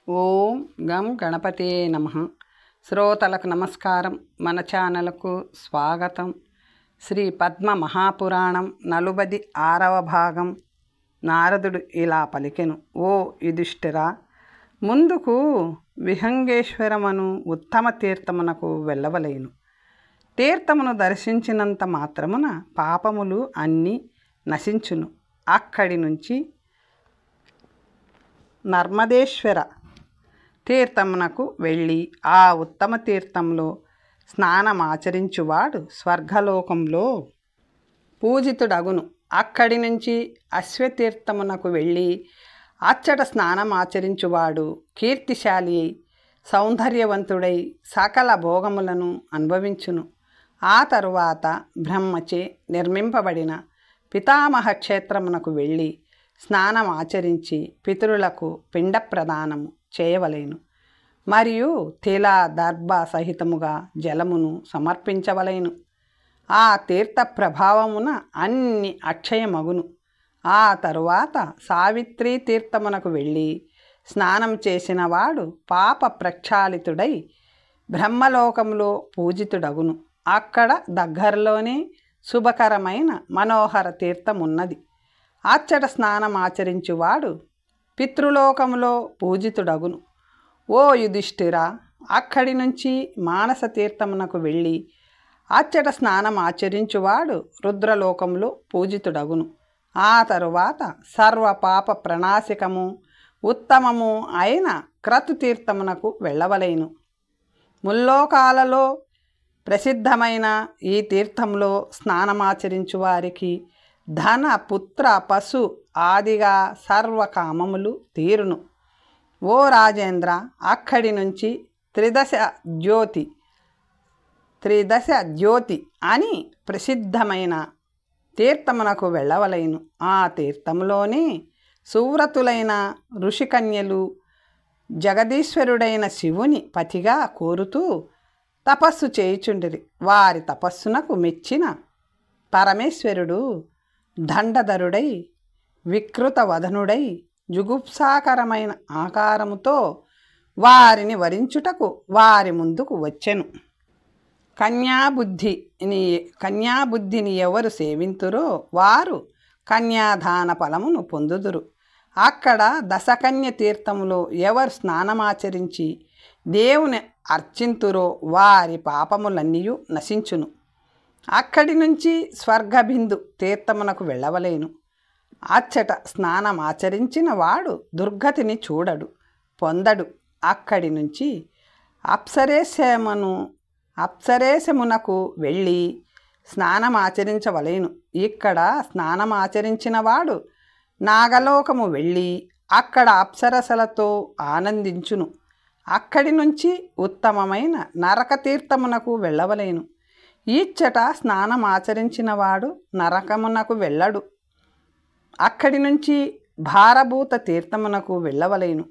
ఓం గం గణపతే నమః. శ్రోతలకు నమస్కారం. మన ఛానల్కు స్వాగతం. శ్రీ పద్మ మహాపురాణం 46వ భాగం. నారదుడు ఇలా పలికెను: ఓ యుధిష్ఠిరా, ముందుకు విహంగేశ్వరమను ఉత్తమ తీర్థమునకు వెళ్ళవలేను. తీర్థమును దర్శించినంత మాత్రమున పాపములు అన్నీ నశించును. అక్కడి నుంచి నర్మదేశ్వర తీర్థమునకు వెళ్ళి ఆ ఉత్తమ తీర్థంలో స్నానమాచరించువాడు స్వర్గలోకంలో పూజితుడగును. అక్కడి నుంచి అశ్వతీర్థమునకు వెళ్ళి అచ్చట స్నానమాచరించువాడు కీర్తిశాలి అయి సౌందర్యవంతుడై సకల భోగములను అనుభవించును. ఆ తరువాత బ్రహ్మచే నిర్మింపబడిన పితామహ క్షేత్రమునకు వెళ్ళి స్నానమాచరించి పితరులకు పిండ ప్రదానము చేయవలెను. మరియు తిల దర్భ సహితముగా జలమును సమర్పించవలెను. ఆ తీర్థ ప్రభావమున అన్ని అక్షయమగును. ఆ తరువాత సావిత్రి తీర్థమునకు వెళ్ళి స్నానం చేసిన వాడు పాప ప్రక్షాళితుడై బ్రహ్మలోకంలో పూజితుడగును. అక్కడ దగ్గరలోనే శుభకరమైన మనోహర తీర్థమున్నది. అచ్చట స్నానమాచరించువాడు పితృలోకములో పూజితుడగును. ఓ యుధిష్ఠిరా, అక్కడి నుంచి మానస తీర్థమునకు వెళ్ళి అచ్చట స్నానమాచరించువాడు రుద్రలోకంలో పూజితుడగును. ఆ తరువాత సర్వ పాప ప్రణాశికము ఉత్తమము అయిన క్రతుతీర్థమునకు వెళ్ళవలెను. ముల్లోకాలలో ప్రసిద్ధమైన ఈ తీర్థంలో స్నానమాచరించు వారికి ధన పుత్ర పశు ఆదిగా సర్వకామములు తీరును. ఓ రాజేంద్ర, అక్కడి నుంచి త్రిదశ జ్యోతి అని ప్రసిద్ధమైన తీర్థమునకు వెళ్ళవలెను. ఆ తీర్థంలోనే సువ్రతులైన ఋషికన్యలు జగదీశ్వరుడైన శివుని పతిగా కోరుతూ తపస్సు చేయుచుండిరి. వారి తపస్సునకు మెచ్చిన పరమేశ్వరుడు దండధరుడై వికృత వదనుడై జుగుప్సాకరమైన ఆకారముతో వారిని వరించుటకు వారి ముందుకు వచ్చెను. కన్యాబుద్ధిని ఎవరు సేవింతురో వారు కన్యాదాన ఫలమును పొందుదురు. అక్కడ దశకన్య తీర్థములో ఎవరు స్నానమాచరించి దేవుని అర్చింతురో వారి పాపములన్నీ నశించును. అక్కడి నుంచి స్వర్గబిందు తీర్థమునకు వెళ్ళవలేను. అచ్చట స్నానమాచరించిన వాడు దుర్గతిని పొందడు. అక్కడి నుంచి అప్సరేశమునకు వెళ్ళి స్నానమాచరించవలేను. ఇక్కడ స్నానమాచరించిన వాడు నాగలోకము వెళ్ళి అక్కడ అప్సరసలతో ఆనందించును. అక్కడి నుంచి ఉత్తమమైన నరక తీర్థమునకు వెళ్ళవలేను. ఈచ్చట స్నానమాచరించిన వాడు నరకమునకు వెళ్ళడు. అక్కడి నుంచి భారభూత తీర్థమునకు వెళ్ళవలేను.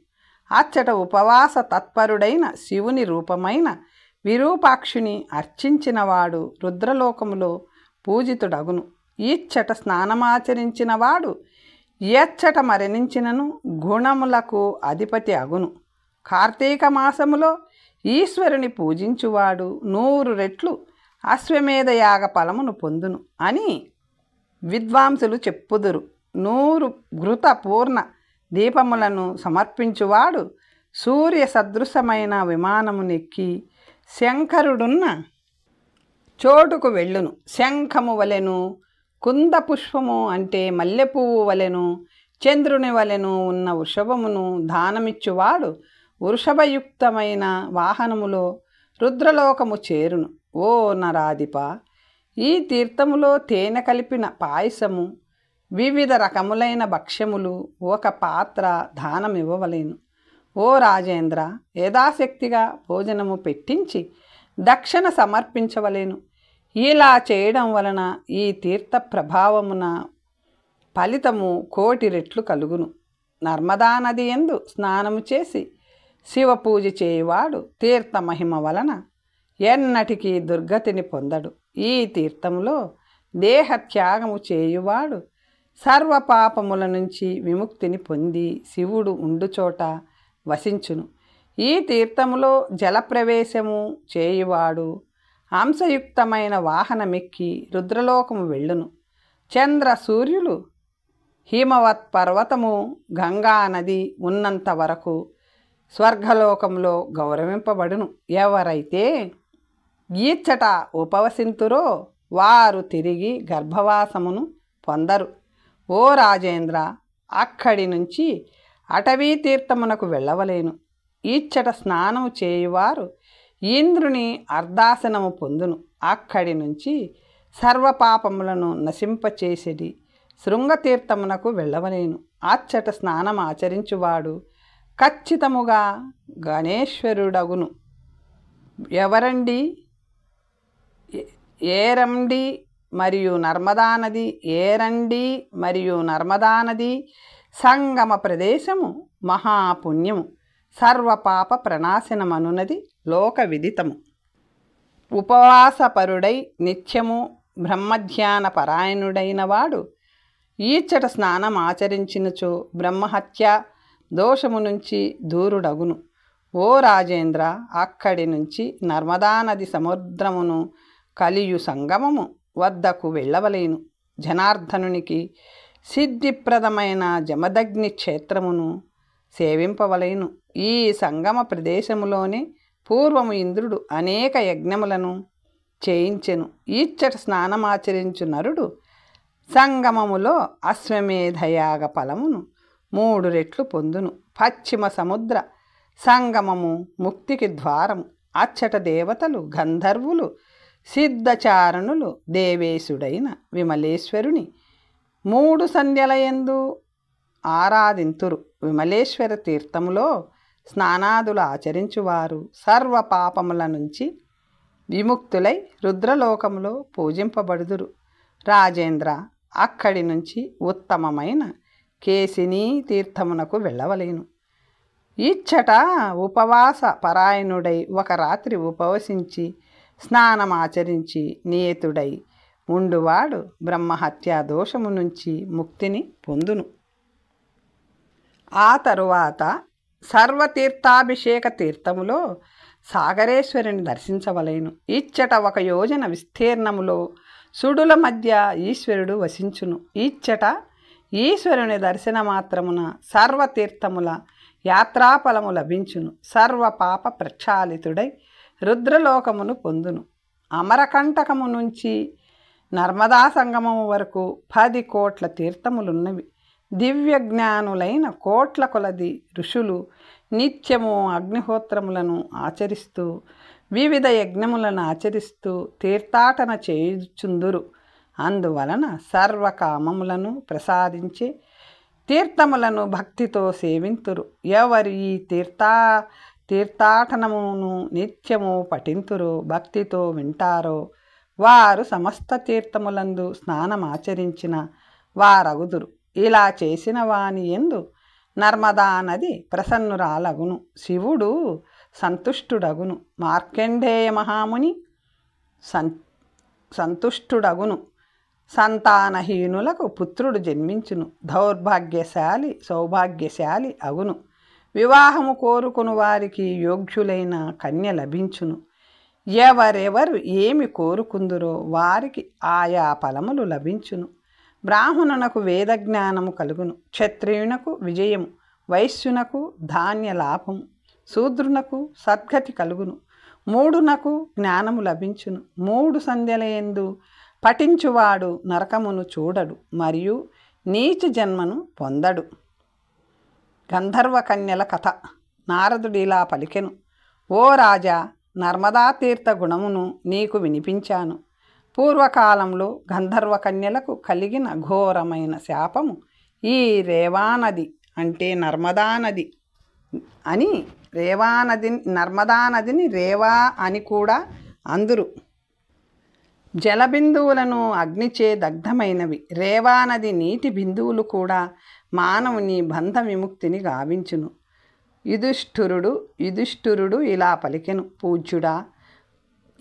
అచ్చట ఉపవాస తత్పరుడైన శివుని రూపమైన విరూపాక్షుని అర్చించిన వాడు రుద్రలోకములో పూజితుడగును. ఈచ్చట స్నానమాచరించిన వాడు ఎచ్చట మరణించినను గుణములకు అధిపతి అగును. కార్తీక మాసములో ఈశ్వరుని పూజించువాడు 100 రెట్లు అశ్వమేధ యాగ ఫలమును పొందును అని విద్వాంసులు చెప్పుదురు. 100 ఘృత పూర్ణ దీపములను సమర్పించువాడు సూర్య సదృశమైన విమానమునెక్కి శంకరుడున్న చోటుకు వెళ్ళును. శంఖము వలెను, కుంద పుష్పము అంటే మల్లెపువ్వు వలెను, చంద్రుని వలెను ఉన్న వృషభమును దానమిచ్చువాడు వృషభయుక్తమైన వాహనములో రుద్రలోకము చేరును. ఓ నరాధిప, ఈ తీర్థములో తేనె కలిపిన పాయసము, వివిధ రకములైన భక్ష్యములు 1 పాత్ర దానమివ్వవలెను. ఓ రాజేంద్ర, యథాశక్తిగా భోజనము పెట్టించి దక్షిణ సమర్పించవలెను. ఇలా చేయడం వలన ఈ తీర్థ ప్రభావమున ఫలితము 1,000,000 రెట్లు కలుగును. నర్మదా నది యందు స్నానము చేసి శివపూజ చేయువాడు తీర్థ మహిమ వలన ఎన్నటికీ దుర్గతిని పొందడు. ఈ తీర్థంలో దేహత్యాగము చేయువాడు సర్వపాపముల నుంచి విముక్తిని పొంది శివుడు ఉండుచోట వసించును. ఈ తీర్థములో జలప్రవేశము చేయువాడు అంశయుక్తమైన వాహనమెక్కి రుద్రలోకము వెళ్ళును. చంద్ర సూర్యులు హిమవత్ పర్వతము గంగా నది ఉన్నంత వరకు స్వర్గలోకంలో గౌరవింపబడును. ఎవరైతే ఈచ్చట ఉపవసింతురో వారు తిరిగి గర్భవాసమును పొందరు. ఓ రాజేంద్ర, అక్కడి నుంచి అటవీ తీర్థమునకు వెళ్ళవలేను. ఈచ్చట స్నానము చేయువారు ఇంద్రుని అర్ధాసనము పొందును. అక్కడి నుంచి సర్వపాపములను నశింపచేసేది శృంగతీర్థమునకు వెళ్ళవలేను. అచ్చట స్నానం ఆచరించువాడు ఖచ్చితముగా గణేశ్వరుడగును. ఎవరండి? ఏరండి మరియు నర్మదానది, ఏరండి మరియు నర్మదానది సంగమ ప్రదేశము మహాపుణ్యము, సర్వపాప ప్రణాశనమనున్నది లోక విదితము. ఉపవాసపరుడై నిత్యము బ్రహ్మధ్యాన పరాయణుడైన వాడు ఈచ్చట స్నానం ఆచరించినచో బ్రహ్మహత్య దోషము నుంచి దూరుడగును. ఓ రాజేంద్ర, అక్కడి నుంచి నర్మదానది సముద్రమును కలియు సంగమము వద్దకు వెళ్ళవలేను. జనార్దనునికి సిద్ధిప్రదమైన జమదగ్ని క్షేత్రమును సేవింపవలేను. ఈ సంగమ ప్రదేశములోనే పూర్వము ఇంద్రుడు అనేక యజ్ఞములను చేయించెను. ఈచ్చట స్నానమాచరించు నరుడు సంగమములో అశ్వమేధయాగ ఫలమును 3 రెట్లు పొందును. పశ్చిమ సముద్ర సంగమము ముక్తికి ద్వారము. అచ్చట దేవతలు, గంధర్వులు, సిద్ధచారణులు దేవేశుడైన విమలేశ్వరుని 3 సంధ్యలయందు ఆరాధింతురు. విమలేశ్వర తీర్థములో స్నానాదులు ఆచరించువారు సర్వ పాపముల నుంచి విముక్తులై రుద్రలోకములో పూజింపబడుదురు. రాజేంద్ర, అక్కడి నుంచి ఉత్తమమైన కేశినీ తీర్థమునకు వెళ్ళవలేను. ఇచ్చట ఉపవాస పరాయణుడై ఒక రాత్రి ఉపవసించి స్నానమాచరించి నియతుడై ఉండువాడు బ్రహ్మహత్యా దోషము నుంచి ముక్తిని పొందును. ఆ తరువాత సర్వతీర్థాభిషేక తీర్థములో సాగరేశ్వరుని దర్శించవలేను. ఇచ్చట 1 యోజన విస్తీర్ణములో సుడుల మధ్య ఈశ్వరుడు వసించును. ఇచ్చట ఈశ్వరుని దర్శన మాత్రమున సర్వతీర్థముల యాత్రాఫలము లభించును. సర్వపాప ప్రక్షాళితుడై రుద్రలోకమును పొందును. అమరకంటకము నుంచి నర్మదా సంగమము వరకు 10 కోట్ల తీర్థములున్నవి. దివ్యజ్ఞానులైన కోట్ల కొలది ఋషులు నిత్యము అగ్నిహోత్రములను ఆచరిస్తూ వివిధ యజ్ఞములను ఆచరిస్తూ తీర్థాటన చేయుచుందురు. అందువలన సర్వకామములను ప్రసాదించే తీర్థములను భక్తితో సేవింతురు. ఎవరు ఈ తీర్థాటనమును నిత్యము పఠింతురో, భక్తితో వింటారో వారు సమస్త తీర్థములందు స్నానమాచరించిన వారగుదురు. ఇలా చేసిన వాని యందు నర్మదా నది ప్రసన్నురాలగును, శివుడు సంతుష్టుడగును, మార్కండేయ మహాముని సంతుష్టుడగును, సంతానహీనులకు పుత్రుడు జన్మించును, దౌర్భాగ్యశాలి సౌభాగ్యశాలి అగును, వివాహము కోరుకుని వారికి యోగ్యులైన కన్య లభించును. ఎవరెవరు ఏమి కోరుకుందురో వారికి ఆయా ఫలములు లభించును. బ్రాహ్మణునకు వేదజ్ఞానము కలుగును, క్షత్రియునకు విజయము, వైశ్యునకు ధాన్య లాభము, శూద్రునకు సద్గతి కలుగును, మూఢునకు జ్ఞానము లభించును. 3 సంధ్యలయందు పఠించువాడు నరకమును చూడడు మరియు నీచ జన్మను పొందడు. గంధర్వ కన్యల కథ. నారదుడిలా పలికెను: ఓ రాజా, నర్మదా తీర్థ గుణమును నీకు వినిపించాను. పూర్వకాలంలో గంధర్వ కన్యలకు కలిగిన ఘోరమైన శాపము ఈ రేవానది అంటే నర్మదా నది అని, నర్మదా నదిని రేవా అని కూడా అందురు. జలబిందువులను అగ్నిచే దగ్ధమైనవి. రేవానది నీటి బిందువులు కూడా మానవుని బంధ విముక్తిని గావించును. యుధిష్ఠిరుడు ఇలా పలికెను: పూజ్యుడా,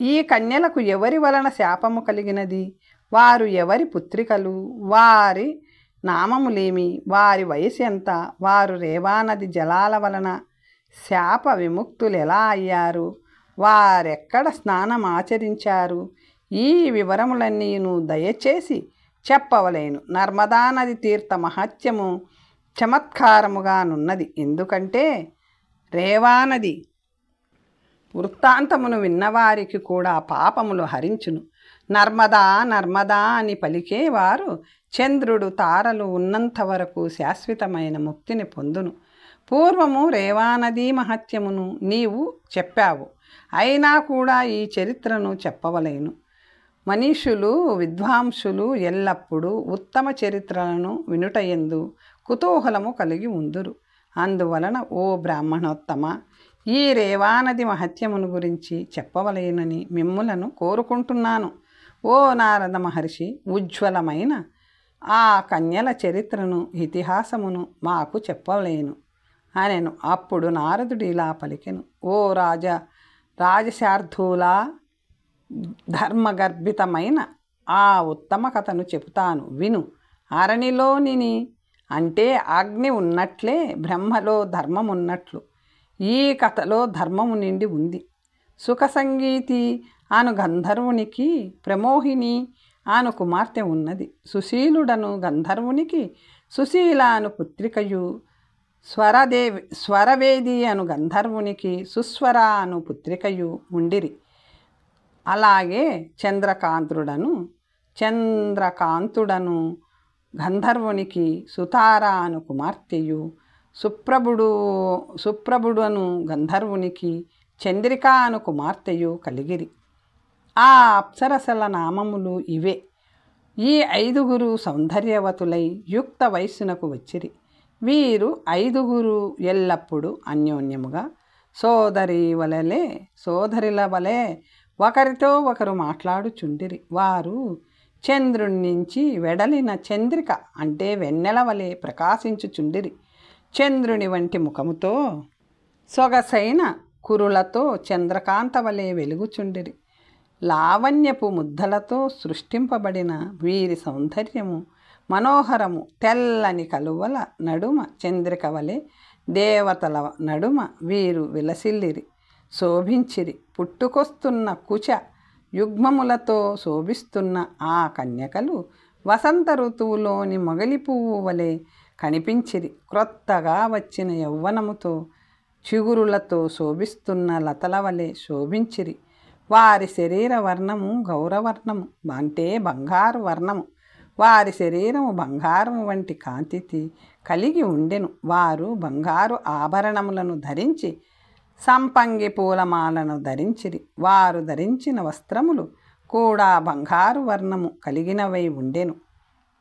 ఈ కన్యలకు ఎవరి వలన శాపము కలిగినది? వారు ఎవరి పుత్రికలు? వారి నామములేమి? వారి వయసు ఎంత? వారు రేవానది జలాల వలన శాప విముక్తులెలా అయ్యారు, వారెక్కడ స్నానం ఆచరించారు, ఈ వివరములన్నీను దయచేసి చెప్పవలేను. నర్మదా నది తీర్థ మహత్యము చమత్కారముగానున్నది. ఎందుకంటే రేవానది వృత్తాంతమును విన్నవారికి కూడా పాపములు హరించును. నర్మదా నర్మదా అని పలికేవారు చంద్రుడు తారలు ఉన్నంత వరకు శాశ్వతమైన ముక్తిని పొందును. పూర్వము రేవానదీ మహత్యమును నీవు చెప్పావు, అయినా కూడా ఈ చరిత్రను చెప్పవలేను. మనీషులు విద్వాంసులు ఎల్లప్పుడూ ఉత్తమ చరిత్రలను వినుటయందు కుతూహలము కలిగి ఉందురు. అందువలన ఓ బ్రాహ్మణోత్తమ, ఈ రేవానది మహత్యమును గురించి చెప్పవలేనని మిమ్ములను కోరుకుంటున్నాను. ఓ నారద మహర్షి, ఉజ్వలమైన ఆ కన్యల చరిత్రను ఇతిహాసమును మాకు చెప్పలేను అనెను. అప్పుడు నారదుడు ఇలా పలికెను. ఓ రాజశార్ధూలా, ధర్మగర్భితమైన ఆ ఉత్తమ కథను చెబుతాను విను. అరణిలోని అంటే అగ్ని ఉన్నట్లే బ్రహ్మలో ధర్మం ఉన్నట్లు ఈ కథలో ధర్మము నిండి ఉంది. సుఖ సంగీతి అను గంధర్వునికి ప్రమోహిని అను కుమార్తె ఉన్నది. సుశీలుడను గంధర్వునికి సుశీల అను పుత్రికయు, స్వరవేది అను గంధర్వునికి సుస్వర అను పుత్రికయు ఉండిరి. అలాగే చంద్రకాంతుడను గంధర్వునికి సుతార అను కుమార్తెయు, సుప్రభుడు అను గంధర్వునికి చంద్రిక అను కుమార్తెయు కలిగిరి. ఆ అప్సరసల నామములు ఇవే. ఈ 5గురు సౌందర్యవతులై యుక్త వయస్సునకు వచ్చిరి. వీరు 5గురు ఎల్లప్పుడూ అన్యోన్యముగా సోదరిల వలె ఒకరితో ఒకరు మాట్లాడుచుండిరి. వారు చంద్రుని నుంచి వెడలిన చంద్రిక అంటే వెన్నెల వలె ప్రకాశించుచుండిరి. చంద్రుని వంటి ముఖముతో సొగసైన కురులతో చంద్రకాంత వలె వెలుగుచుండిరి. లావణ్యపు ముద్దలతో సృష్టింపబడిన వీరి సౌందర్యము మనోహరము. తెల్లని కలువల నడుమ చంద్రిక వలె దేవతల నడుమ వీరు విలసిల్లిరి, శోభించిరి. పుట్టుకొస్తున్న కుచ యుగ్మములతో శోభిస్తున్న ఆ కన్యకలు వసంత ఋతువులోని మొగలి పువ్వు వలె కనిపించిరి. క్రొత్తగా వచ్చిన యౌవనముతో చిగురులతో శోభిస్తున్న లతల వలె శోభించిరి. వారి శరీర వర్ణము గౌరవర్ణము అంటే బంగారు వర్ణము. వారి శరీరము బంగారము వంటి కాంతి కలిగి ఉండెను. వారు బంగారు ఆభరణములను ధరించి సంపంగి పూలమాలను ధరించిరి. వారు ధరించిన వస్త్రములు కూడా బంగారు వర్ణము కలిగినవై ఉండెను.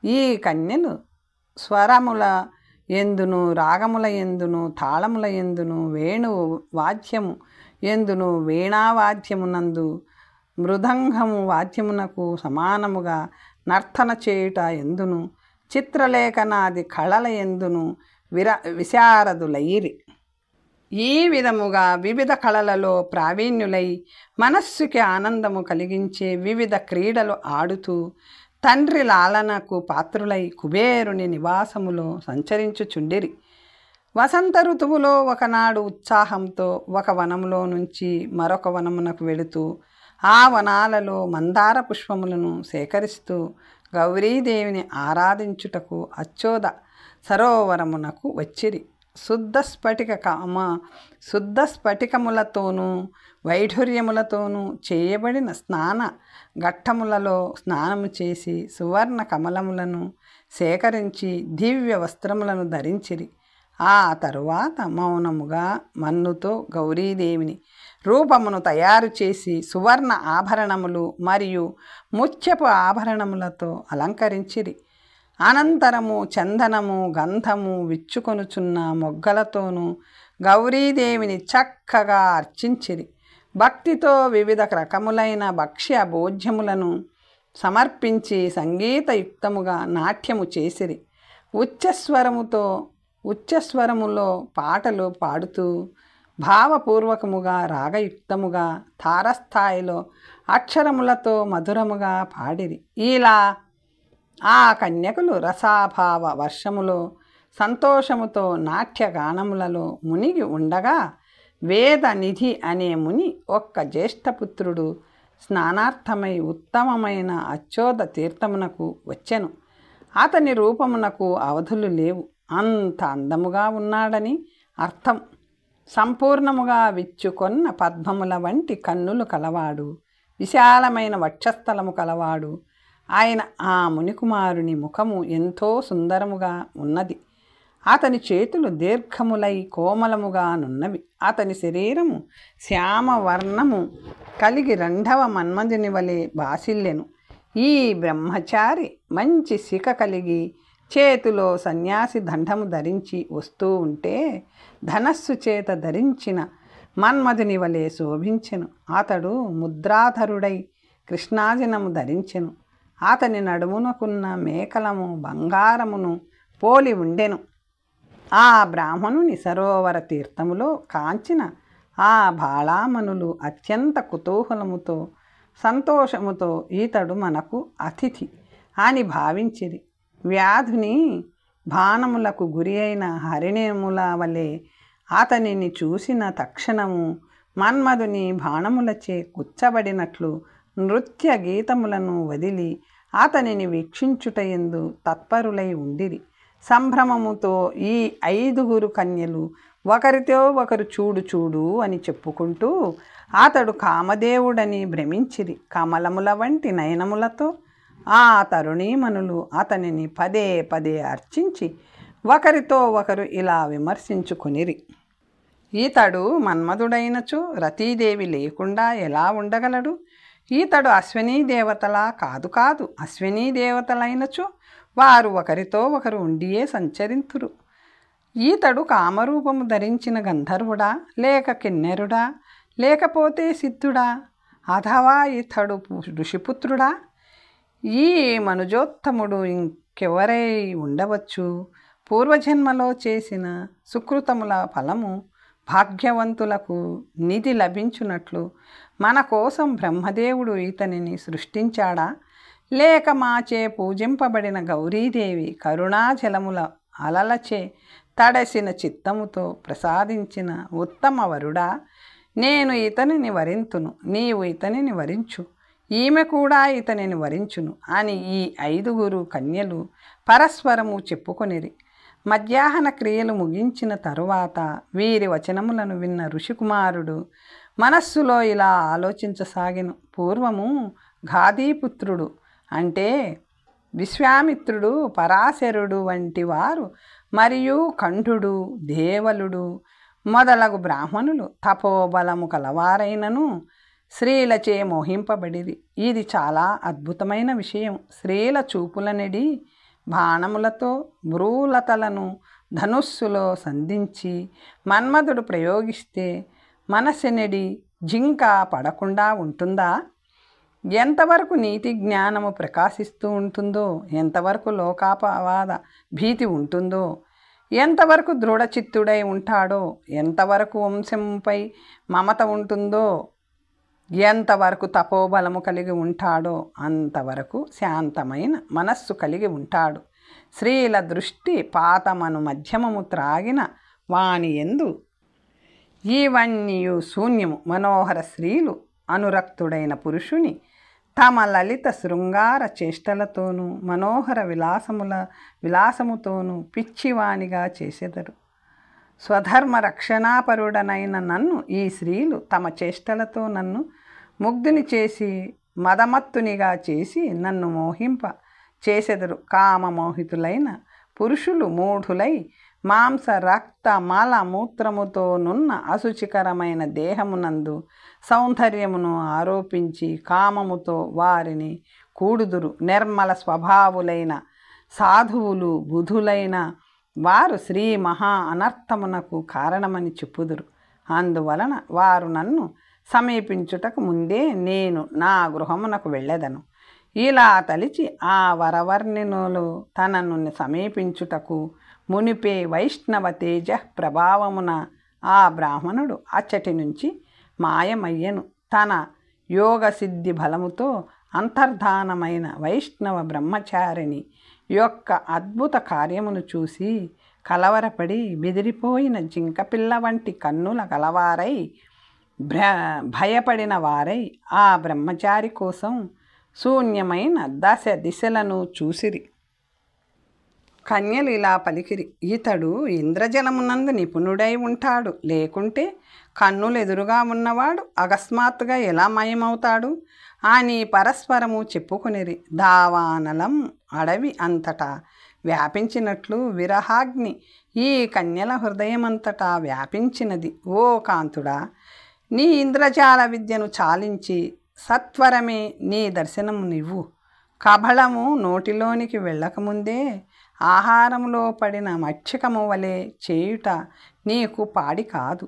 ఈ కన్యలు స్వరముల ఎందును, రాగముల ఎందును, తాళముల ఎందును, వేణు వాద్యము ఎందును, వీణావాద్యమునందు, మృదంగము వాద్యమునకు సమానముగా నర్తన చేయుట ఎందును, చిత్రలేఖనాది కళల ఎందును విశారదులైరి. ఈ విధముగా వివిధ కళలలో ప్రావీణ్యులై మనస్సుకి ఆనందము కలిగించే వివిధ క్రీడలు ఆడుతూ తండ్రి లాలనకు పాత్రులై కుబేరుని నివాసములో సంచరించుచుండిరి. వసంత ఋతువులో ఒకనాడు ఉత్సాహంతో ఒక వనములో నుంచి మరొక వనమునకు వెళుతూ ఆ వనాలలో మందార పుష్పములను సేకరిస్తూ గౌరీదేవిని ఆరాధించుటకు అచ్చోద సరోవరమునకు వచ్చిరి. శుద్ధ స్ఫటికములతోనూ వైఢూర్యములతోనూ చేయబడిన స్నాన ఘట్టములలో స్నానము చేసి సువర్ణ కమలములను సేకరించి దివ్య వస్త్రములను ధరించిరి. ఆ తరువాత మౌనముగా మన్నుతో గౌరీదేవిని రూపమును తయారు చేసి సువర్ణ ఆభరణములు మరియు ముత్యపు ఆభరణములతో అలంకరించిరి. అనంతరము చందనము గంధము విచ్చుకొనుచున్న మొగ్గలతోనూ గౌరీదేవిని చక్కగా అర్చించిరి. భక్తితో వివిధ రకములైన భక్ష్య భోజ్యములను సమర్పించి సంగీతయుక్తముగా నాట్యము చేసిరి. ఉచ్చస్వరములో పాటలు పాడుతూ భావపూర్వకముగా రాగయుక్తముగా తారస్థాయిలో అక్షరములతో మధురముగా పాడిరి. ఇలా ఆ కన్యకులు రసాభావ వర్షములో సంతోషముతో నాట్యగానములలో మునిగి ఉండగా వేద నిధి అనే ముని ఒక్క జ్యేష్ఠపుత్రుడు స్నానార్థమై ఉత్తమమైన అచ్చోద తీర్థమునకు వచ్చెను. అతని రూపమునకు అవధులు లేవు, అంత అందముగా ఉన్నాడని అర్థం. సంపూర్ణముగా విచ్చుకొన్న పద్మముల వంటి కన్నులు కలవాడు, విశాలమైన వక్షస్థలము కలవాడు. ఆయన ఆ మునికుమారుని ముఖము ఎంతో సుందరముగా ఉన్నది. అతని చేతులు దీర్ఘములై కోమలముగా నున్నవి. అతని శరీరము శ్యామవర్ణము కలిగి రెండవ మన్మధుని వలె బాసిల్లెను. ఈ బ్రహ్మచారి మంచి శిఖ కలిగి చేతిలో సన్యాసి దండము ధరించి వస్తూ ఉంటే ధనస్సు చేత ధరించిన మన్మధుని వలె శోభించెను. అతడు ముద్రాధరుడై కృష్ణాజినము ధరించెను. అతని నడుమునకున్న మేకలము బంగారమును పోలి ఉండెను. ఆ బ్రాహ్మణుని సరోవర తీర్థములో కాంచిన ఆ బాళామణులు అత్యంత కుతూహలముతో సంతోషముతో ఈతడు మనకు అతిథి అని భావించిరి. వ్యాధుని బాణములకు గురి అయిన హరిణముల వలె అతనిని చూసిన తక్షణము మన్మధుని బాణములచే కుచ్చబడినట్లు నృత్య గీతములను వదిలి అతనిని వీక్షించుటయందు తత్పరులై ఉండిరి. సంభ్రమముతో ఈ 5 కన్యలు ఒకరితో ఒకరు చూడు చూడు అని చెప్పుకుంటూ అతడు కామదేవుడని భ్రమించిరి. కమలముల వంటి నయనములతో ఆ తరుణీమణులు అతనిని పదే పదే అర్చించి ఒకరితో ఒకరు ఇలా విమర్శించుకొనిరి. ఈతడు మన్మధుడైనచో రతీదేవి లేకుండా ఎలా ఉండగలడు? ఈతడు అశ్వినీ దేవతలా కాదు. అశ్వినీ దేవతలైనచో వారు ఒకరితో ఒకరు ఉండియే సంచరింతురు. ఈతడు కామరూపము ధరించిన గంధర్వుడా, లేక కిన్నెరుడా, లేకపోతే సిద్ధుడా, అథవా ఈతడు ఋషిపుత్రుడా? ఈ మనుజోత్తముడు ఇంకెవరై ఉండవచ్చు? పూర్వజన్మలో చేసిన సుకృతముల ఫలము భాగ్యవంతులకు నిధి లభించున్నట్లు మన కోసం బ్రహ్మదేవుడు ఈతనిని సృష్టించాడా? లేక మాచే పూజింపబడిన గౌరీదేవి కరుణాజలముల అలలచే తడసిన చిత్తముతో ప్రసాదించిన ఉత్తమ వరుడా? నేను ఇతనిని వరింతును, నీవు ఇతనిని వరించు, ఈమె కూడా ఇతనిని వరించును అని ఈ 5 కన్యలు పరస్పరము చెప్పుకొనిరి. మధ్యాహ్న క్రియలు ముగించిన తరువాత వీరి వచనములను విన్న ఋషికుమారుడు మనస్సులో ఇలా ఆలోచించసాగెను. పూర్వము ఘాదీపుత్రుడు అంటే విశ్వామిత్రుడు, పరాశరుడు వంటి వారు మరియు కంఠుడు, దేవలుడు మొదలగు బ్రాహ్మణులు తపోబలము కలవారైనను స్త్రీలచే మోహింపబడిరి. ఇది చాలా అద్భుతమైన విషయం. స్త్రీల చూపులనెడి బాణములతో భ్రూలతలను ధనుస్సులో సంధించి మన్మధుడు ప్రయోగిస్తే మనస్సునెడి జింక పడకుండా ఉంటుందా? ఎంతవరకు నీతి జ్ఞానము ప్రకాశిస్తూ ఉంటుందో, ఎంతవరకు లోకాపవాద భీతి ఉంటుందో, ఎంతవరకు దృఢచిత్తుడై ఉంటాడో, ఎంతవరకు వంశంపై మమత ఉంటుందో, ఎంతవరకు తపోబలము కలిగి ఉంటాడో అంతవరకు శాంతమైన మనస్సు కలిగి ఉంటాడు. స్త్రీల దృష్టి పాతమను మధ్యమము త్రాగిన వాని ఎందు ఈవన్నీయు శూన్యము. మనోహర స్త్రీలు అనురక్తుడైన పురుషుని తమ లలిత శృంగార చేష్టలతోనూ మనోహర విలాసముతోనూ పిచ్చివానిగా చేసెదరు. స్వధర్మ రక్షణాపరుడనైన నన్ను ఈ స్త్రీలు తమ చేష్టలతో నన్ను ముగ్ధుని చేసి మదమత్తునిగా చేసి నన్ను మోహింప చేసెదరు. కామమోహితులైన పురుషులు మూఢులై మాంస రక్త మల మూత్రముతో నున్న అశుచికరమైన దేహమునందు సౌందర్యమును ఆరోపించి కామముతో వారిని కూడుదురు. నిర్మల స్వభావులైన సాధువులు బుధులైన వారు శ్రీ మహా అనర్థమునకు కారణమని చెప్పుదురు. అందువలన వారు నన్ను సమీపించుటకు ముందే నేను నా గృహమునకు వెళ్ళెదను. ఇలా తలిచి ఆ వరవర్ణినులు తనను సమీపించుటకు మునిపే వైష్ణవ తేజ ప్రభావమున ఆ బ్రాహ్మణుడు అచ్చటి నుంచి మాయమయ్యను. తన యోగ సిద్ధి బలముతో అంతర్ధానమైన వైష్ణవ బ్రహ్మచారిణి యొక్క అద్భుత కార్యమును చూసి కలవరపడి బెదిరిపోయిన జింకపిల్ల వంటి కన్నుల గలవారై భయపడిన వారై ఆ బ్రహ్మచారి కోసం శూన్యమైన దశ దిశలను చూసిరి. కన్యలు ఇలా పలికిరి, ఇతడు ఇంద్రజలమునందు నిపుణుడై ఉంటాడు, లేకుంటే కన్నులెదురుగా ఉన్నవాడు అకస్మాత్తుగా ఎలా మాయమవుతాడు అని పరస్పరము చెప్పుకొనిరి. దావానలం అడవి అంతటా వ్యాపించినట్లు విరహాగ్ని ఈ కన్యల హృదయమంతటా వ్యాపించినది. ఓ కాంతుడా, నీ ఇంద్రజాల విద్యను చాలించి సత్వరమే నీ దర్శనము నివ్వు. కబళము నోటిలోనికి వెళ్ళకముందే ఆహారములో పడిన మక్షికము వలె చేయుట నీకు పాడి కాదు.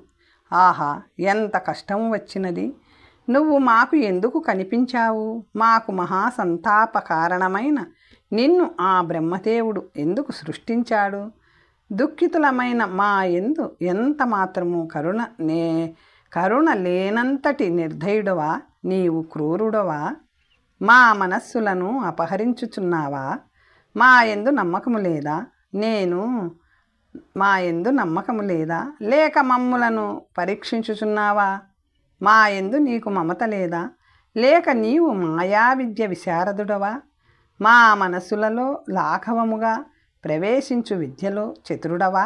ఆహా, ఎంత కష్టము వచ్చినది! నువ్వు మాకు ఎందుకు కనిపించావు? మాకు మహాసంతాప కారణమైన నిన్ను ఆ బ్రహ్మదేవుడు ఎందుకు సృష్టించాడు? దుఃఖితులమైన మా ఎందు ఎంత మాత్రము కరుణ లేనంతటి నిర్దయుడవా? నీవు క్రూరుడవా? మా మనస్సులను అపహరించుచున్నావా? మా యందు నమ్మకము లేదా? మా యందు నమ్మకము లేదా? లేక మమ్ములను పరీక్షించుచున్నావా? మా యందు నీకు మమత లేదా? లేక నీవు మాయా విద్య విశారదుడవా? మా మనస్సులలో లాఘవముగా ప్రవేశించు విద్యలో చతురుడవా?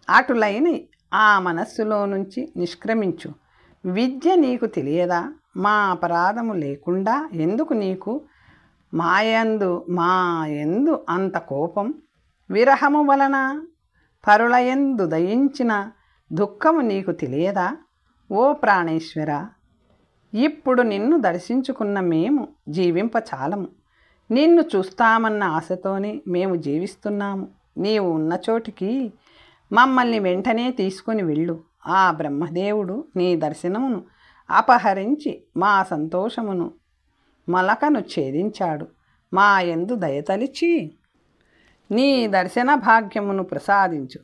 అటులైన ఆ మనస్సులో నుంచి నిష్క్రమించు. విద్య నీకు తెలియదా? మా అపరాధము లేకుండా ఎందుకు నీకు మా యందు అంత కోపం? విరహము వలన పరులయందు దయించిన దుఃఖము నీకు తెలియదా? ఓ ప్రాణేశ్వర, ఇప్పుడు నిన్ను దర్శించుకున్న మేము జీవింపచాలము. నిన్ను చూస్తామన్న ఆశతోనే మేము జీవిస్తున్నాము. నీవు ఉన్న చోటికి మమ్మల్ని వెంటనే తీసుకొని వెళ్ళు. ఆ బ్రహ్మదేవుడు నీ దర్శనమును అపహరించి మా సంతోషమును మొలకను ఛేదించాడు. మా యందు దయతలిచి నీ దర్శన భాగ్యమును ప్రసాదించు.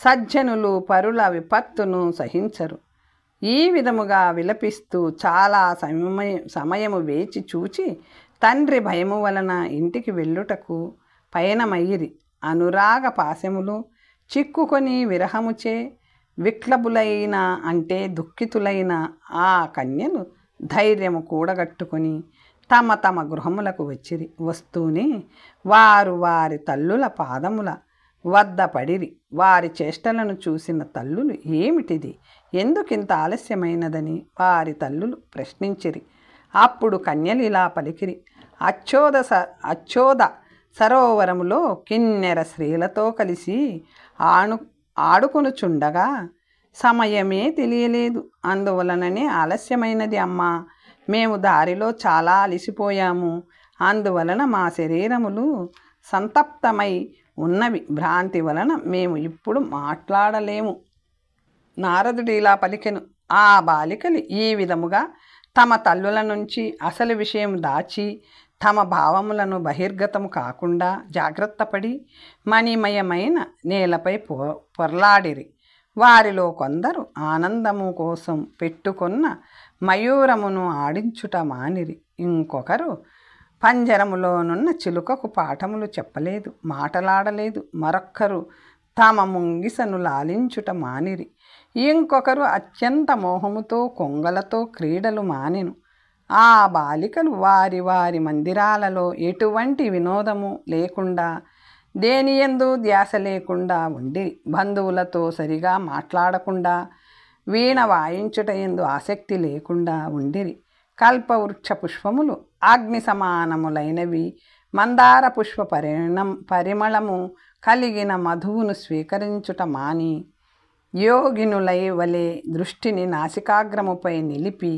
సజ్జనులు పరుల విపత్తును సహించరు. ఈ విధముగా విలపిస్తూ చాలా సమయము వేచి చూచి తండ్రి భయము వలన ఇంటికి వెళ్ళుటకు పయనమయ్యిరి. అనురాగ పాశములు చిక్కుకొని విరహముచే విక్లబులైన అంటే దుఃఖితులైన ఆ కన్యలు ధైర్యము కూడగట్టుకొని తమ తమ గృహములకు వచ్చిరి. వస్తూనే వారు వారి తల్లుల పాదముల వద్ద పడిరి. వారి చేష్టలను చూసిన తల్లులు ఏమిటిది, ఎందుకింత ఆలస్యమైనదని వారి తల్లులు ప్రశ్నించిరి. అప్పుడు కన్యలు ఇలా పలికిరి, అచ్చోద సరోవరములో కిన్నెర స్త్రీలతో కలిసి ఆడుకొనుచుండగా సమయమే తెలియలేదు, అందువలననే ఆలస్యమైనది అమ్మా. మేము దారిలో చాలా అలసిపోయాము, అందువలన మా శరీరములు సంతప్తమై ఉన్నవి. భ్రాంతి వలన మేము ఇప్పుడు మాట్లాడలేము. నారదుడు ఇలా పలికెను. ఆ బాలికలు ఈ విధముగా తమ తల్లుల నుంచి అసలు విషయం దాచి తమ భావములను బహిర్గతము కాకుండా జాగ్రత్తపడి మణిమయమైన నేలపై పొర్లాడిరి. వారిలో కొందరు ఆనందము కోసం పెట్టుకున్న మయూరమును ఆడించుట మానిరి. ఇంకొకరు పంజరములోనున్న చిలుకకు పాఠములు చెప్పలేదు, మాటలాడలేదు. మరొక్కరు తమ ముంగిసను లాలించుట మానిరి. ఇంకొకరు అత్యంత మోహముతో కొంగలతో క్రీడలు మానెను. ఆ బాలికలు వారి వారి మందిరాలలో ఎటువంటి వినోదము లేకుండా, దేనియందు ధ్యాస లేకుండా ఉండి, బంధువులతో సరిగా మాట్లాడకుండా, వీణ వాయించుట యందు ఆసక్తి లేకుండా ఉండిరి. కల్పవృక్ష పుష్పములు అగ్ని సమానములైనవి మందార పుష్ప పరిమళము కలిగిన మధువును స్వీకరించుట మాని యోగినులై వలె దృష్టిని నాసికాగ్రముపై నిలిపి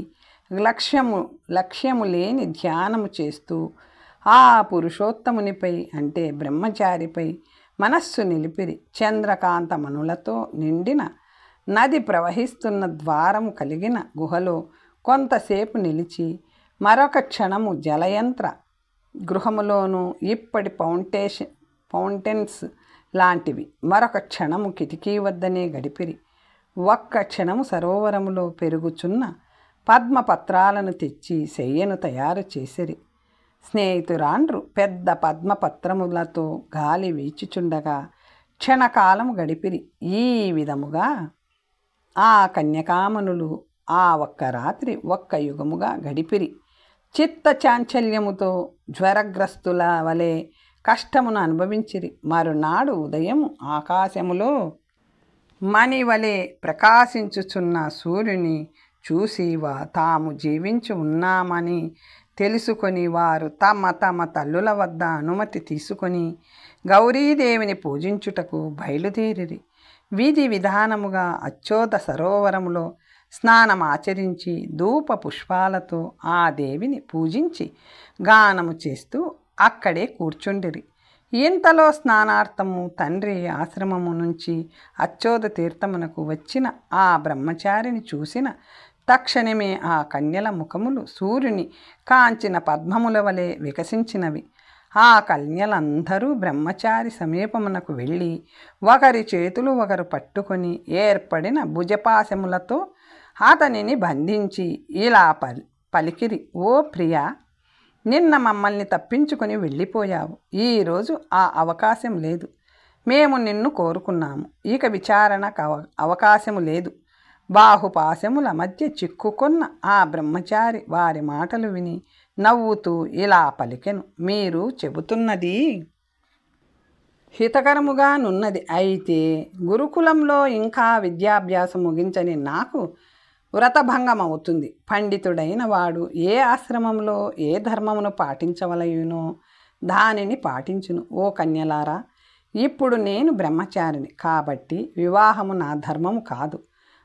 లక్ష్యము లేని ధ్యానము చేస్తూ ఆ పురుషోత్తమునిపై అంటే బ్రహ్మచారిపై మనస్సు నిలిపిరి. చంద్రకాంత మనులతో నిండిన నది ప్రవహిస్తున్న ద్వారము కలిగిన గుహలో కొంతసేపు నిలిచి మరొక క్షణము జలయంత్ర గృహములోను ఇప్పటి ఫౌంటైన్స్ లాంటివి మరొక క్షణము కిటికీ వద్దనే గడిపిరి. ఒక్క క్షణము సరోవరములో పెరుగుచున్న పద్మపత్రాలను తెచ్చి శయ్యను తయారు చేసిరి. స్నేహితురాండ్రు పెద్ద పద్మపత్రములతో గాలి వీచుచుండగా క్షణకాలము గడిపిరి. ఈ విధముగా ఆ కన్యకామణులు ఆ ఒక్క రాత్రి ఒక్క యుగముగా గడిపిరి. చిత్త చాంచల్యముతో జ్వరగ్రస్తుల వలె కష్టమును అనుభవించిరి. మరునాడు ఉదయం ఆకాశములో మణివలె ప్రకాశించుచున్న సూర్యుని చూసి తాము జీవించి ఉన్నామని తెలుసుకొని వారు తమ తమ తల్లుల వద్ద అనుమతి తీసుకొని గౌరీదేవిని పూజించుటకు బయలుదేరిరి. విధి విధానముగా అచ్చోద సరోవరములో స్నానమాచరించి ధూప పుష్పాలతో ఆ దేవిని పూజించి గానము చేస్తూ అక్కడే కూర్చుండిరి. ఇంతలో స్నానార్థము తండ్రి ఆశ్రమము నుంచి అచ్చోద తీర్థమునకు వచ్చిన ఆ బ్రహ్మచారిని చూసిన తక్షణమే ఆ కన్యల ముఖములు సూర్యుని కాంచిన పద్మముల వలె వికసించినవి. ఆ కన్యలందరూ బ్రహ్మచారి సమీపమునకు వెళ్ళి ఒకరి చేతులు ఒకరు పట్టుకొని ఏర్పడిన భుజపాశములతో అతనిని బంధించి ఇలా పలికిరి. ఓ ప్రియా, నిన్న మమ్మల్ని తప్పించుకొని వెళ్ళిపోయావు. ఈరోజు ఆ అవకాశం లేదు. మేము నిన్ను కోరుకున్నాము. ఇక విచారణకు అవకాశము లేదు. బాహుపాశముల మధ్య చిక్కుకున్న ఆ బ్రహ్మచారి వారి మాటలు విని నవ్వుతూ ఇలా పలికెను. మీరు చెబుతున్నది హితకరముగానున్నది. అయితే గురుకులంలో ఇంకా విద్యాభ్యాసం ముగించని నాకు వ్రతభంగం అవుతుంది. పండితుడైన వాడు ఏ ఆశ్రమంలో ఏ ధర్మమును పాటించవలయునో దానిని పాటించును. ఓ కన్యలారా, ఇప్పుడు నేను బ్రహ్మచారిని కాబట్టి వివాహము నా ధర్మము కాదు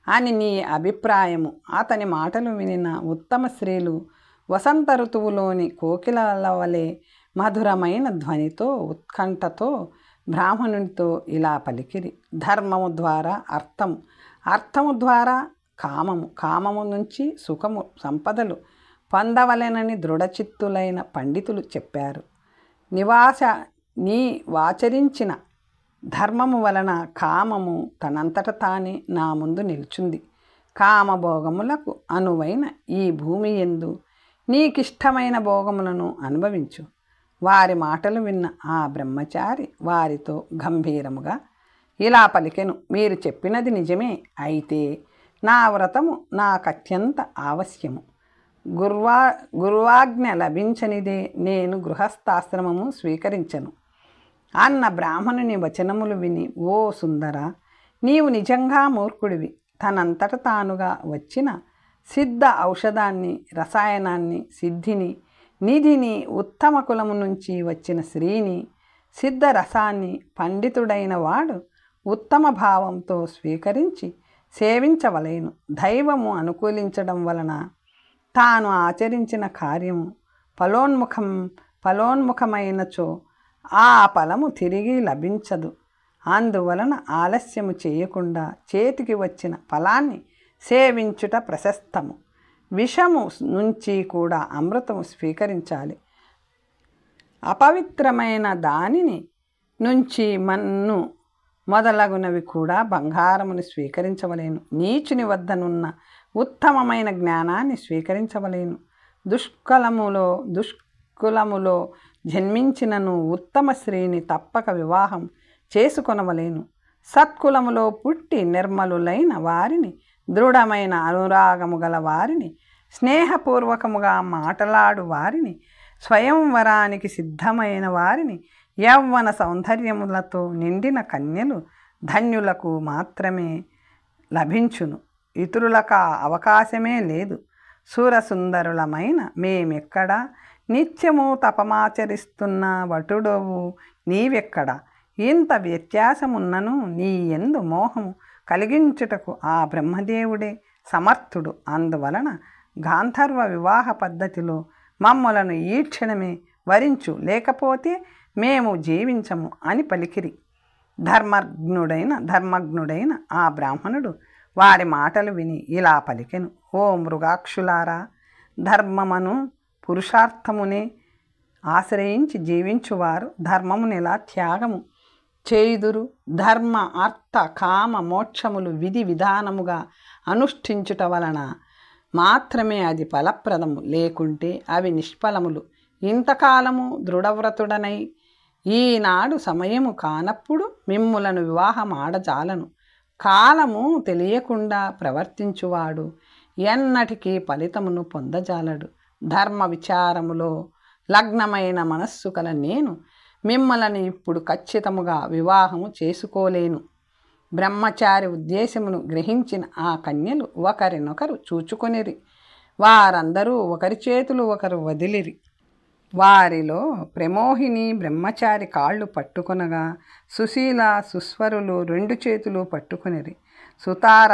అని నీ అభిప్రాయము. అతని మాటలు వినిన ఉత్తమ స్త్రీలు వసంత ఋతువులోని కోకిలల వలె మధురమైన ధ్వనితో ఉత్కంఠతో బ్రాహ్మణునితో ఇలా పలికిరి. ధర్మము ద్వారా అర్థము, అర్థము ద్వారా కామము, కామము నుంచి సుఖము సంపదలు పొందవలెనని దృఢచిత్తులైన పండితులు చెప్పారు. నీ వాచరించిన ధర్మము వలన కామము తనంతట తానే నా ముందు నిల్చుంది. కామభోగములకు అనువైన ఈ భూమి యందు నీకిష్టమైన భోగములను అనుభవించు. వారి మాటలు విన్న ఆ బ్రహ్మచారి వారితో గంభీరముగా ఇలా పలికెను. మీరు చెప్పినది నిజమే. అయితే నా వ్రతము నాకత్యంత ఆవశ్యము. గురువాజ్ఞ లభించనిదే నేను గృహస్థాశ్రమము స్వీకరించను అన్న బ్రాహ్మణుని వచనములు విని, ఓ సుందర, నీవు నిజంగా మూర్ఖుడివి. తనంతట తానుగా వచ్చిన సిద్ధ ఔషధాన్ని, రసాయనాన్ని, సిద్ధిని, నిధిని, ఉత్తమ కులము నుంచి వచ్చిన స్త్రీని, సిద్ధ రసాన్ని పండితుడైన వాడు ఉత్తమ భావంతో స్వీకరించి సేవించవలేను. దైవము అనుకూలించడం వలన తాను ఆచరించిన కార్యము ఫలోన్ముఖమైనచో ఆ ఫలము తిరిగి లభించదు. అందువలన ఆలస్యము చేయకుండా చేతికి వచ్చిన ఫలాన్ని సేవించుట ప్రశస్తము. విషము నుంచి కూడా అమృతము స్వీకరించాలి. అపవిత్రమైన దానిని నుంచి మన్ను మొదలగునవి కూడా బంగారమును స్వీకరించవలేను. నీచుని వద్దనున్న ఉత్తమమైన జ్ఞానాన్ని స్వీకరించవలేను. దుష్కులములో జన్మించినను ఉత్తమ స్త్రీని తప్పక వివాహం చేసుకొనవలేను. సత్కులములో పుట్టి నిర్మలులైన వారిని, దృఢమైన అనురాగము గల వారిని, స్నేహపూర్వకముగా మాటలాడు వారిని, స్వయంవరానికి సిద్ధమైన వారిని, యవ్వన సౌందర్యములతో నిండిన కన్యలు ధన్యులకు మాత్రమే లభించును. ఇతరులకు అవకాశమే లేదు. సురసుందరులమైన మేమెక్కడా? నిత్యము తపమాచరిస్తున్న వటుడవు నీవెక్కడా? ఇంత వ్యత్యాసమున్నను నీ యందు మోహము కలిగించుటకు ఆ బ్రహ్మదేవుడే సమర్థుడు. అందువలన గాంధర్వ వివాహ పద్ధతిలో మమ్మలను ఈ క్షణమే వరించు, లేకపోతే మేము జీవించము అని పలికిరి. ధర్మజ్ఞుడైన ఆ బ్రాహ్మణుడు వారి మాటలు విని ఇలా పలికెను. ఓ మృగాక్షులారా, ధర్మమును పురుషార్థమునే ఆశ్రయించి జీవించువారు ధర్మమునెలా త్యాగము చేయుదురు? ధర్మ అర్థ కామ మోక్షములు విధి విధానముగా అనుష్ఠించుట వలన మాత్రమే అది ఫలప్రదము, లేకుంటే అవి నిష్ఫలములు. ఇంతకాలము దృఢవ్రతుడనై ఈనాడు సమయము కానప్పుడు మిమ్ములను వివాహమాడజాలను. కాలము తెలియకుండా ప్రవర్తించువాడు ఎన్నటికీ ఫలితమును పొందజాలడు. ధర్మ విచారములో లగ్నమైన మనస్సు కల నేను మిమ్మలను ఇప్పుడు ఖచ్చితముగా వివాహము చేసుకోలేను. బ్రహ్మచారి ఉద్దేశమును గ్రహించిన ఆ కన్యలు ఒకరినొకరు చూచుకొనిరి. వారందరూ ఒకరి చేతులు ఒకరు వదిలిరి. వారిలో ప్రమోహిని బ్రహ్మచారి కాళ్ళు పట్టుకొనగా సుశీల సుస్వరులు 2 చేతులు పట్టుకొనిరి. సుతార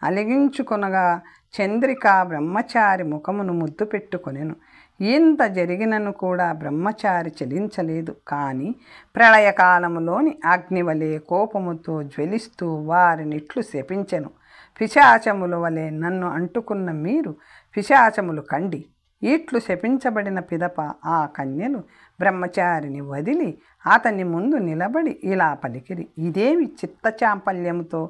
అలిగించుకొనగా చంద్రిక బ్రహ్మచారి ముఖమును ముద్దు పెట్టుకొనెను. ఇంత జరిగినను కూడా బ్రహ్మచారి చలించలేదు. కానీ ప్రళయకాలములోని అగ్నివలే కోపముతో జ్వలిస్తూ వారినిట్లు శపించెను. పిశాచముల వలె నన్ను అంటుకున్న మీరు పిశాచములు కండి. ఇట్లు శపించబడిన పిదప ఆ కన్యలు బ్రహ్మచారిని వదిలి అతని ముందు నిలబడి ఇలా పలికిరి. ఇదేమి చిత్తచాంపల్యముతో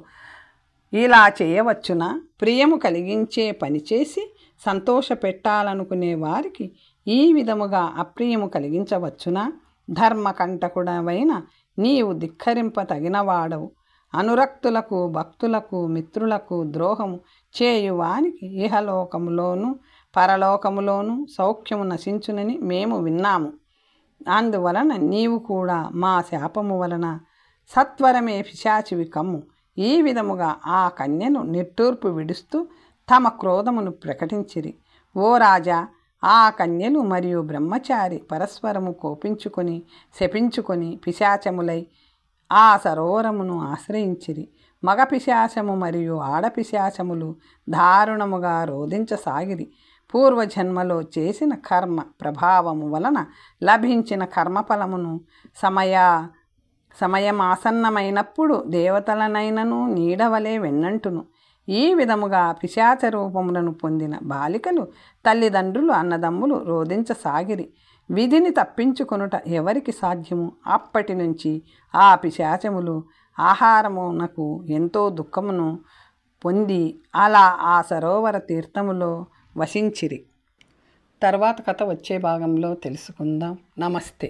ఇలా చేయవచ్చునా? ప్రియము కలిగించే పనిచేసి సంతోష పెట్టాలనుకునే వారికి ఈ విధముగా అప్రియము కలిగించవచ్చునా? ధర్మకంటకుడవైన నీవు ధిక్కరింప తగినవాడవు. అనురక్తులకు భక్తులకు మిత్రులకు ద్రోహము చేయువానికి ఇహలోకములోను పరలోకములోను సౌఖ్యము నశించునని మేము విన్నాము. అందువలన నీవు కూడా మా శాపము వలన సత్వరమే పిశాచివి కమ్ము. ఈ విధముగా ఆ కన్యను నిట్టూర్పు విడుస్తూ తమ క్రోధమును ప్రకటించిరి. ఓ రాజా, ఆ కన్యలు మరియు బ్రహ్మచారి పరస్పరము కోపించుకొని శపించుకొని పిశాచములై ఆ సరోవరమును ఆశ్రయించిరి. మగ పిశాచము మరియు ఆడపిశాచములు దారుణముగా రోధించసాగిరి. పూర్వజన్మలో చేసిన కర్మ ప్రభావము వలన లభించిన కర్మఫలమును సమయమాసన్నమైనప్పుడు దేవతలనైనను నీడవలే వెన్నంటును. ఈ విధముగా పిశాచ రూపములను పొందిన బాలికలు తల్లిదండ్రులు అన్నదమ్ములు రోధించసాగిరి. విధిని తప్పించుకొనుట ఎవరికి సాధ్యము? అప్పటి నుంచి ఆ పిశాచములు ఆహారమునకు ఎంతో దుఃఖమును పొంది అలా ఆ సరోవర తీర్థములో వసించిరి. తర్వాత కథ వచ్చే భాగంలో తెలుసుకుందాం. నమస్తే.